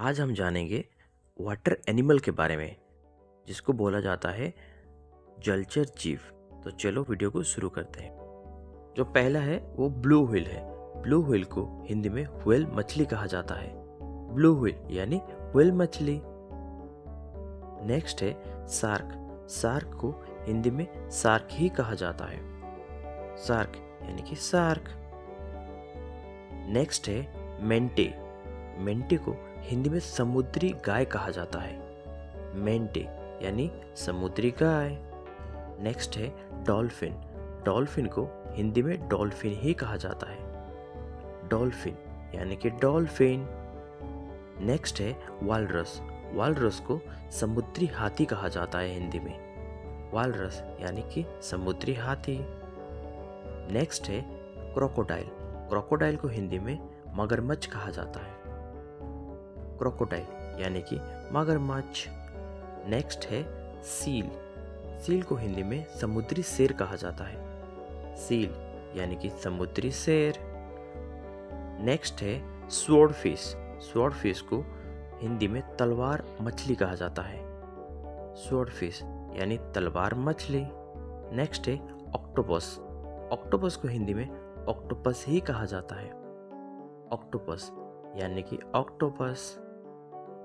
आज हम जानेंगे वाटर एनिमल के बारे में, जिसको बोला जाता है जलचर जीव। तो चलो वीडियो को शुरू करते हैं। जो पहला है वो ब्लू व्हेल है। ब्लू व्हेल को हिंदी में व्हेल मछली कहा जाता है। ब्लू व्हेल यानी व्हेल मछली। नेक्स्ट है शार्क। शार्क को हिंदी में शार्क ही कहा जाता है। शार्क यानी कि शार्क। नेक्स्ट है मेंटे। मेंटे को हिंदी में समुद्री गाय कहा जाता है। मेंटे यानी समुद्री गाय। नेक्स्ट है डॉल्फिन। डॉल्फिन को हिंदी में डॉल्फिन ही कहा जाता है। डॉल्फिन यानी कि डॉल्फिन। नेक्स्ट है वालरस। वालरस को समुद्री हाथी कहा जाता है हिंदी में। वालरस यानी कि समुद्री हाथी। नेक्स्ट है क्रोकोडाइल। क्रोकोडाइल को हिंदी में मगरमच्छ कहा जाता है। क्रोकोडाइल यानी कि मगरमच्छ। नेक्स्ट है सील। सील को हिंदी में समुद्री शेर कहा जाता है। सील यानी कि समुद्री शेर। नेक्स्ट है स्वॉर्ड फिश। स्वॉर्ड फिश को हिंदी में तलवार मछली कहा जाता है। स्वॉर्ड फिश यानी तलवार मछली। नेक्स्ट है ऑक्टोपस। ऑक्टोपस को हिंदी में ऑक्टोपस ही कहा जाता है। ऑक्टोपस यानी कि ऑक्टोपस।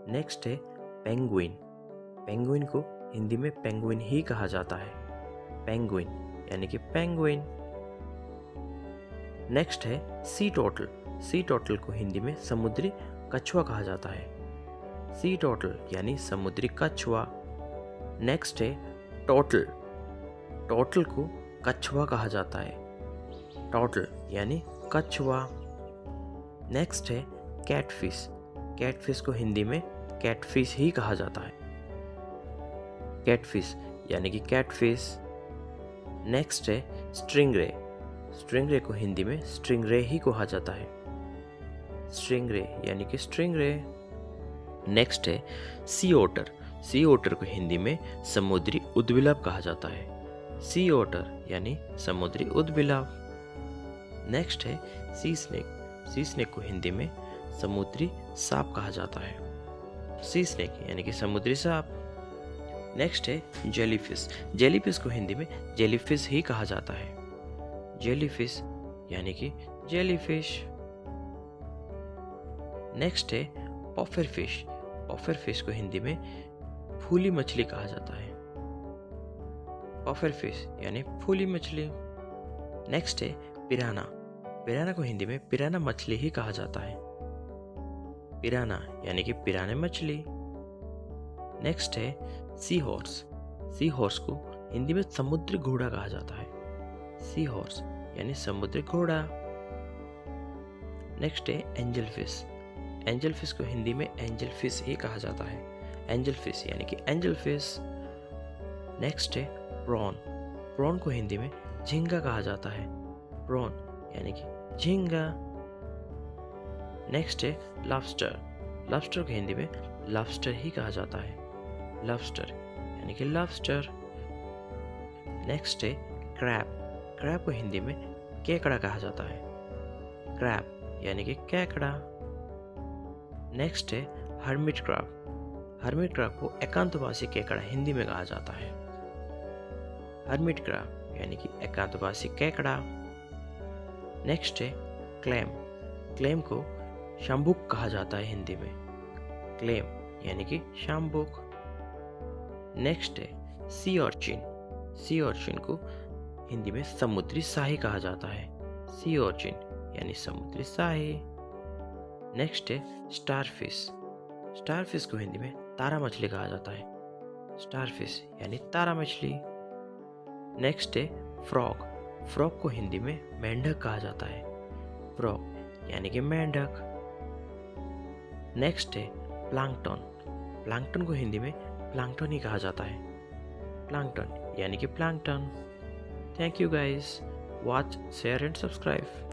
नेक्स्ट है पेंगुइन। पेंगुइन को हिंदी में पेंगुइन ही कहा जाता है। पेंगुइन यानी कि पेंगुइन। नेक्स्ट है सी टर्टल। सी टर्टल को हिंदी में समुद्री कछुआ कहा जाता है। सी टर्टल यानी समुद्री कछुआ। नेक्स्ट है टर्टल। टर्टल को कछुआ कहा जाता है। टर्टल यानी कछुआ। नेक्स्ट है कैटफिश। कैटफिश को हिंदी में कैटफिश ही कहा जाता है। कैटफिश यानी कि कैटफिश। नेक्स्ट है स्टिंगरे। स्टिंगरे को हिंदी में स्टिंगरे ही कहा जाता है। स्टिंगरे यानी कि स्टिंगरे। नेक्स्ट है सी ओटर। सी ओटर को हिंदी में समुद्री उदबिलाव कहा जाता है। सी ओटर यानी समुद्री उदबिलाव। नेक्स्ट है सी स्नेक। सी स्नेक को हिंदी में समुद्री सांप कहा जाता है। सी स्नेक यानी कि समुद्री सांप। नेक्स्ट है जेलीफिश। जेलीफिश को हिंदी में जेलीफिश ही कहा जाता है। जेलीफिश यानी कि जेलीफिश। नेक्स्ट है पॉफर फिश। पॉफर फिश को हिंदी में फूली मछली कहा जाता है। पॉफर फिश यानी फूली मछली। नेक्स्ट है पिराना। पिराना को हिंदी में पिराना मछली ही कहा जाता है। पिराना यानी कि पिराने मछली। नेक्स्ट है सी हॉर्स। सी हॉर्स को हिंदी में समुद्री घोड़ा कहा जाता है। सी हॉर्स यानी समुद्री घोड़ा। नेक्स्ट है एंजल फिश। एंजल फिश को हिंदी में एंजल फिश ही कहा जाता है। एंजल फिश यानी कि एंजल फिश। नेक्स्ट है प्रॉन। प्रॉन को हिंदी में झींगा कहा जाता है। प्रॉन यानी कि झींगा। नेक्स्ट है लॉबस्टर। लॉबस्टर को हिंदी में लॉबस्टर ही कहा जाता है। लॉबस्टर यानी कि लॉबस्टर। नेक्स्ट है क्रैब। क्रैब को हिंदी में केकड़ा कहा जाता है। क्रैब यानी कि केकड़ा। नेक्स्ट है हर्मिट क्रैब। हर्मिट क्रैब को एकांतवासी केकड़ा हिंदी में कहा जाता है। हर्मिट क्रैब यानी कि एकांतवासी केकड़ा। नेक्स्ट है क्लैम। क्लैम को शाम्बुक कहा जाता है हिंदी में। क्लैम यानी कि शाम्बुक। नेक्स्ट है सी ऑर्चिन। सी ऑर्चिन को हिंदी में समुद्री साही कहा जाता है। सी ऑर्चिन यानी समुद्री साही। नेक्स्ट है स्टारफिश। स्टारफिश को हिंदी में तारा मछली कहा जाता है। स्टारफिश यानी तारा मछली। नेक्स्ट है फ्रॉग। फ्रॉग को हिंदी में मेंढक कहा जाता है। फ्रॉग यानी कि मेंढक। नेक्स्ट है प्लांक्टन। प्लांक्टन को हिंदी में प्लांक्टन ही कहा जाता है। प्लांक्टन यानी कि plankton. Thank you guys. Watch, share and subscribe.